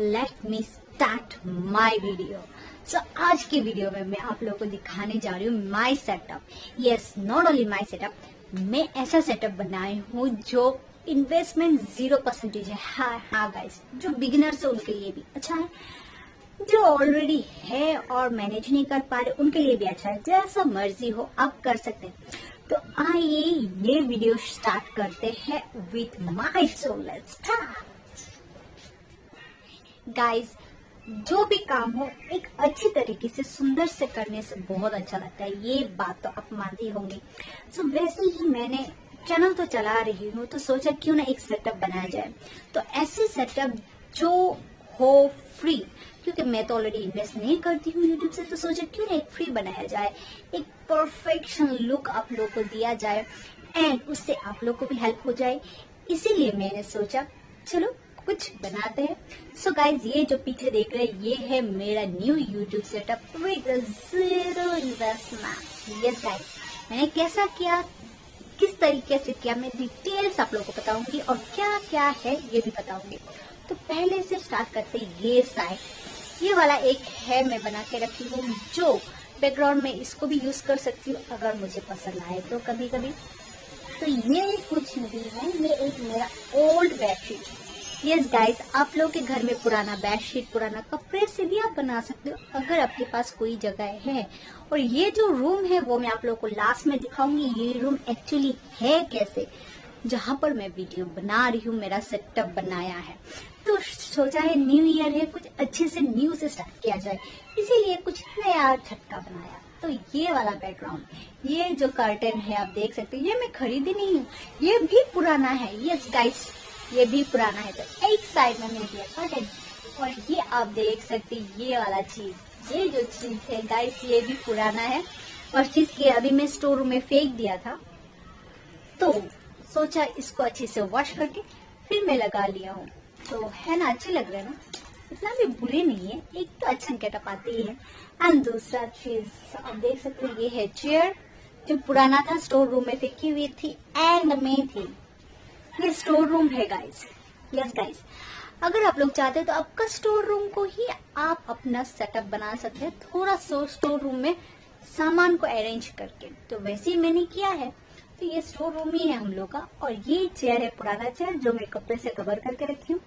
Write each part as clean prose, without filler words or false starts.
Late me start my video. So आज की video में मैं आप लोगों को दिखाने जा रही हूँ माई setup. Yes, not only my setup, मैं ऐसा सेटअप बनाई हूँ जो इन्वेस्टमेंट 0% है। हाँ गाइस, जो बिगिनर्स है उनके लिए भी अच्छा है, जो ऑलरेडी है और मैनेज नहीं कर पा रहे उनके लिए भी अच्छा है। जैसा मर्जी हो आप कर सकते हैं। तो आइए ये वीडियो स्टार्ट करते हैं with my so let's start. Guys, जो भी काम हो एक अच्छी तरीके से सुंदर से करने से बहुत अच्छा लगता है, ये बात तो आप मानते ही होंगे। सो वैसे ही मैंने चैनल तो चला रही हूँ तो सोचा क्यों ना एक सेटअप बनाया जाए। तो ऐसे सेटअप जो हो फ्री, क्योंकि मैं तो ऑलरेडी इन्वेस्ट नहीं करती हूँ यूट्यूब से, तो सोचा क्यों ना एक फ्री बनाया जाए, एक परफेक्शन लुक आप लोग को दिया जाए एंड उससे आप लोग को भी हेल्प हो जाए। इसीलिए मैंने सोचा चलो कुछ बनाते हैं। सो गाइज, ये जो पीछे देख रहे हैं ये है मेरा new YouTube setup with 0 investment. Yes guys, मैंने कैसा किया, किस तरीके से किया, मैं डिटेल्स आप लोगों को बताऊंगी और क्या क्या है ये भी बताऊंगी। तो पहले से स्टार्ट करते हैं। ये साइड, ये वाला एक है मैं बना के रखी हूँ, जो बैकग्राउंड में इसको भी यूज कर सकती हूँ अगर मुझे पसंद आए तो कभी कभी। तो ये कुछ नहीं है, ये एक मेरा ओल्ड बेडशीट। यस गाइस, आप लोग के घर में पुराना बेडशीट, पुराना कपड़े से भी आप बना सकते हो अगर आपके पास कोई जगह है। और ये जो रूम है वो मैं आप लोगों को लास्ट में दिखाऊंगी, ये रूम एक्चुअली है कैसे, जहाँ पर मैं वीडियो बना रही हूँ, मेरा सेटअप बनाया है। तो सोचा है न्यू ईयर है, कुछ अच्छे से न्यू से स्टार्ट किया जाए, इसीलिए कुछ नया झटका बनाया। तो ये वाला बैकग्राउंड, ये जो कर्टन है आप देख सकते हैं, ये मैं खरीदी नहीं हूँ, ये भी पुराना है। यस गाइस, ये भी पुराना है। तो एक साइड में मैंने दिया कर्टन, और ये आप देख सकते हैं ये वाला चीज, ये जो चीज है गाइस ये भी पुराना है और चीज की अभी मैं स्टोर रूम में फेंक दिया था, तो सोचा इसको अच्छे से वॉश करके फिर मैं लगा लिया हूँ। तो है ना, अच्छे लग रहे हैं ना, इतना भी बुरे नहीं है, एक तो अच्छा गेटअप आती ही है। एंड दूसरा चीज आप देख सकते हैं, ये है चेयर जो पुराना था, स्टोर रूम में फेंकी हुई थी एंड में थी। ये स्टोर रूम है गाइस। यस गाइस, अगर आप लोग चाहते हैं तो आपका स्टोर रूम को ही आप अपना सेटअप बना सकते हैं, थोड़ा सा स्टोर रूम में सामान को अरेंज करके। तो वैसे ही मैंने किया है। तो ये स्टोर रूम ही है हम लोग का। और ये चेयर है पुराना चेयर जो मैं कपड़े से कवर करके रखी हूँ।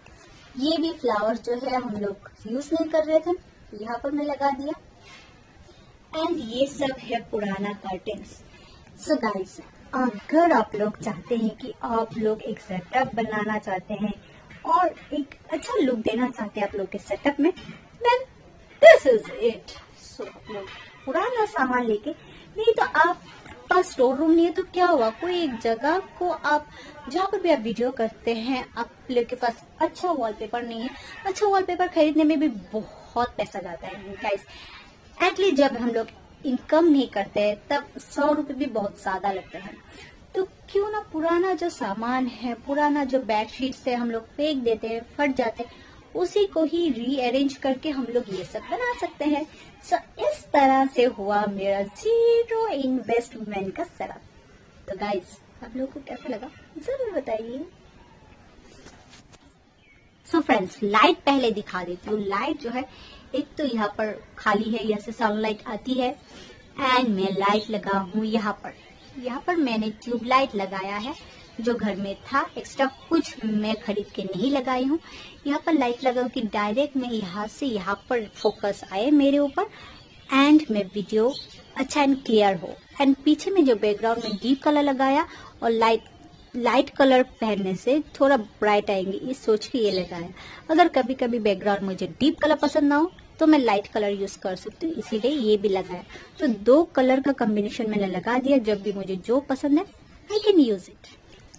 ये भी फ्लावर्स जो है हम लोग यूज नहीं कर रहे थे, यहाँ पर मैं लगा दिया। एंड ये सब है पुराना कर्टेन्स। सो गाइस, अगर आप लोग चाहते हैं कि आप लोग एक सेटअप बनाना चाहते हैं और एक अच्छा लुक देना चाहते हैं आप लोग के सेटअप में, देन दिस इज इट। सो आप लोग पुराना सामान लेके, नहीं तो आप पास स्टोर रूम नहीं है तो क्या हुआ, कोई एक जगह को आप जहाँ पर भी आप वीडियो करते हैं, आप लोग के पास अच्छा वॉलपेपर नहीं है। अच्छा वॉलपेपर खरीदने में भी बहुत पैसा जाता है गाइस। एटलीस्ट जब हम लोग इनकम नहीं करते हैं तब 100 रुपए भी बहुत ज्यादा लगते हैं। तो क्यों ना पुराना जो सामान है, पुराना जो बेडशीट से हम लोग फेंक देते हैं, फट जाते हैं, उसी को ही रीअरेंज करके हम लोग ये सब बना सकते हैं। सो इस तरह से हुआ मेरा 0 इन्वेस्टमेंट का सेटअप। तो गाइस, आप लोगों को कैसा लगा जरूर बताइए। सो फ्रेंड्स, लाइट पहले दिखा देती हूँ। लाइट जो है, एक तो यहाँ पर खाली है, यहाँ से सनलाइट आती है एंड मैं लाइट लगा हूँ यहाँ पर। यहाँ पर मैंने ट्यूबलाइट लगाया है जो घर में था, एक्स्ट्रा कुछ मैं खरीद के नहीं लगाई हूँ। यहाँ पर लाइट लगा कि डायरेक्ट मैं यहाँ से यहाँ पर फोकस आए मेरे ऊपर एंड मैं वीडियो अच्छा एंड क्लियर हो। एंड पीछे में जो बैकग्राउंड में डीप कलर लगाया और लाइट कलर पहनने से थोड़ा ब्राइट आएंगे, इस सोच के ये लगाया। अगर कभी कभी बैकग्राउंड मुझे डीप कलर पसंद ना हो तो मैं लाइट कलर यूज कर सकती हूँ, इसीलिए ये भी लगाया। तो 2 कलर का कॉम्बिनेशन मैंने लगा दिया, जब भी मुझे जो पसंद है I can use it.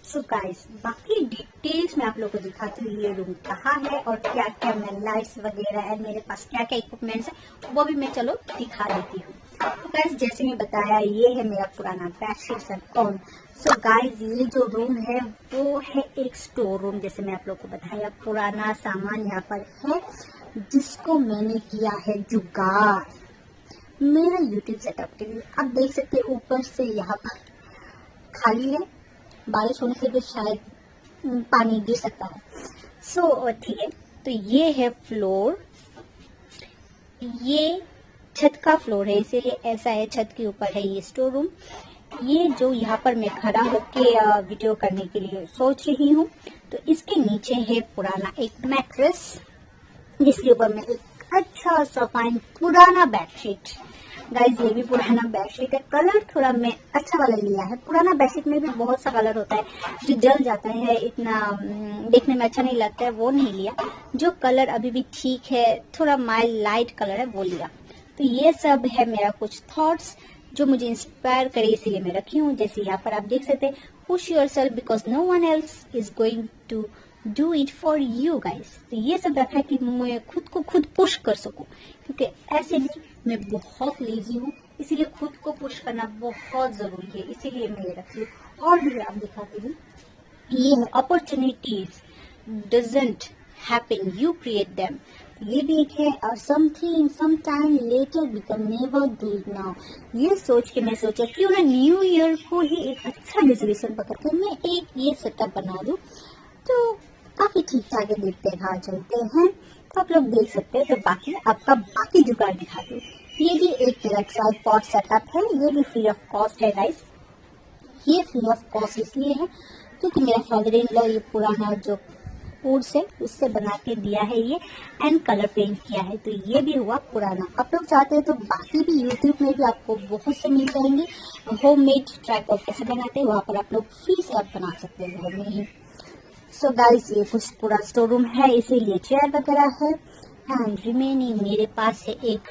So guys, बाकी डिटेल्स मैं आप लोगों को दिखाती हूँ, ये रूम कहाँ है और क्या क्या मैं लाइट्स वगैरह है, मेरे पास क्या क्या इक्विपमेंट्स है वो भी मैं चलो दिखा देती हूँ। तो गाइस, जैसे मैं बताया, ये है मेरा पुराना बेडशीट सेट। सो गाइस, ये जो रूम है वो है एक स्टोर रूम, जैसे मैं आप लोग को बताया। पुराना सामान यहाँ पर है जिसको मैंने किया है जुगाड़ मेरा यूट्यूब सेटअप के लिए। आप देख सकते हैं ऊपर से यहाँ पर खाली है, बारिश होने से भी शायद पानी गिर सकता है। सो ठीक है, तो ये है फ्लोर, ये छत का फ्लोर है इसीलिए ऐसा है, छत के ऊपर है ये स्टोर रूम। ये जो यहाँ पर मैं खड़ा होके वीडियो करने के लिए सोच रही हूँ, तो इसके नीचे है पुराना एक मैट्रेस, जिसके ऊपर में एक अच्छा सा फाइन पुराना बेडशीट। गाइस ये भी पुराना बेडशीट है, कलर थोड़ा मैं अच्छा वाला लिया है। पुराना बेडशीट में भी बहुत सा कलर होता है जो जल जाता है, इतना देखने में अच्छा नहीं लगता है, वो नहीं लिया। जो कलर अभी भी ठीक है, थोड़ा माइल्ड लाइट कलर है, वो लिया। तो ये सब है मेरा कुछ थॉट्स जो मुझे इंस्पायर करे, इसीलिए मैं रखी हूँ। जैसे यहाँ पर आप देख सकते हैं, push yourself because no one else is going to do it for you guys. तो ये सब रखा है कि मैं खुद को खुद पुश कर सकूं, क्योंकि ऐसे भी मैं बहुत लेजी हूँ, इसीलिए खुद को पुश करना बहुत जरूरी है, इसीलिए मैं ये रखी हूँ। और भी आप दिखाती हूँ, ये है opportunities doesn't happen, you create them. ये भी एक है, और something some time later become never do it now. ये सोच के मैं सोचा क्यों ना न्यू ईयर को ही एक अच्छा रेजोल्यूशन पकड़ के मैं एक ये सेटअप बना दूं, तो काफी ठीक ठाक है। देखते हैं कहाँ चलते हैं, तो आप लोग देख सकते हैं। तो बाकी आपका बाकी जुगाड़ दिखा दूं। ये भी एक मेरा ट्राइपॉड सेटअप है, ये भी फ्री ऑफ कॉस्ट है गाइस। ये फ्री ऑफ कॉस्ट इसलिए है क्योंकि मेरा फादर इन लॉ ये पुराना जो वुड से उससे बना के दिया है ये, एंड कलर पेंट किया है, तो ये भी हुआ पुराना। आप लोग चाहते हैं तो बाकी भी यूट्यूब में भी आपको बहुत से मिल जाएंगे होममेड ट्राइपॉड कैसे बनाते हैं, वहाँ पर आप लोग फ्री से आप बना सकते हैं घर में ही। सो गाइस ये कुछ पूरा स्टोर रूम है, इसीलिए चेयर वगैरह है। एंड रिमेनिंग मेरे पास है एक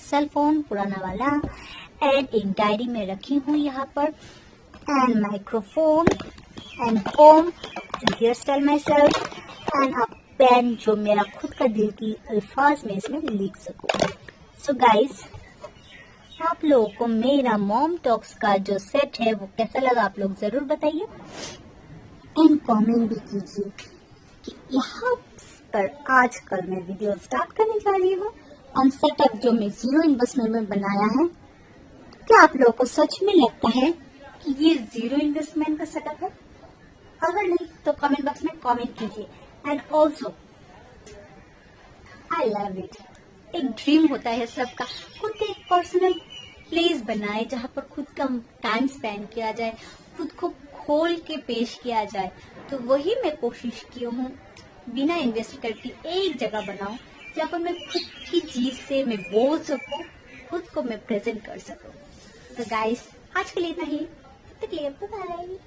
सेल फोन पुराना वाला, एंड एक डायरी में रखी हूँ यहाँ पर, and microphone and comb to hair style myself, and a pen जो मेरा खुद का दिल की अल्फाज में इसमें लिख सकूं। सो गाइस आप लोगों को मेरा मॉम टॉक्स का जो सेट है वो कैसा लगा, आप लोग जरूर बताइए, एंड कमेंट भी कीजिए कि यहाँ पर आजकल मैं वीडियो स्टार्ट करने जा रही हूँ ऑन सेटअप जो मैं 0 इन्वेस्टमेंट में बनाया है। क्या आप लोगों को सच में लगता है कि ये 0 इन्वेस्टमेंट का सेटअप है? अगर नहीं तो कमेंट बॉक्स में कमेंट कीजिए। And also I love it, एक ड्रीम होता है सबका, खुद एक पर्सनल प्लेस बनाए जहाँ पर खुद का टाइम स्पेंड किया जाए, खुद को खोल के पेश किया जाए। तो वही मैं कोशिश की हूँ, बिना इन्वेस्ट करके एक जगह बनाऊं जहाँ पर मैं खुद की चीज से मैं बोल सकूं, खुद को मैं प्रेजेंट कर सकूं। तो गाइस आज के लिए इतना ही, तब तक के लिए बाय बाय।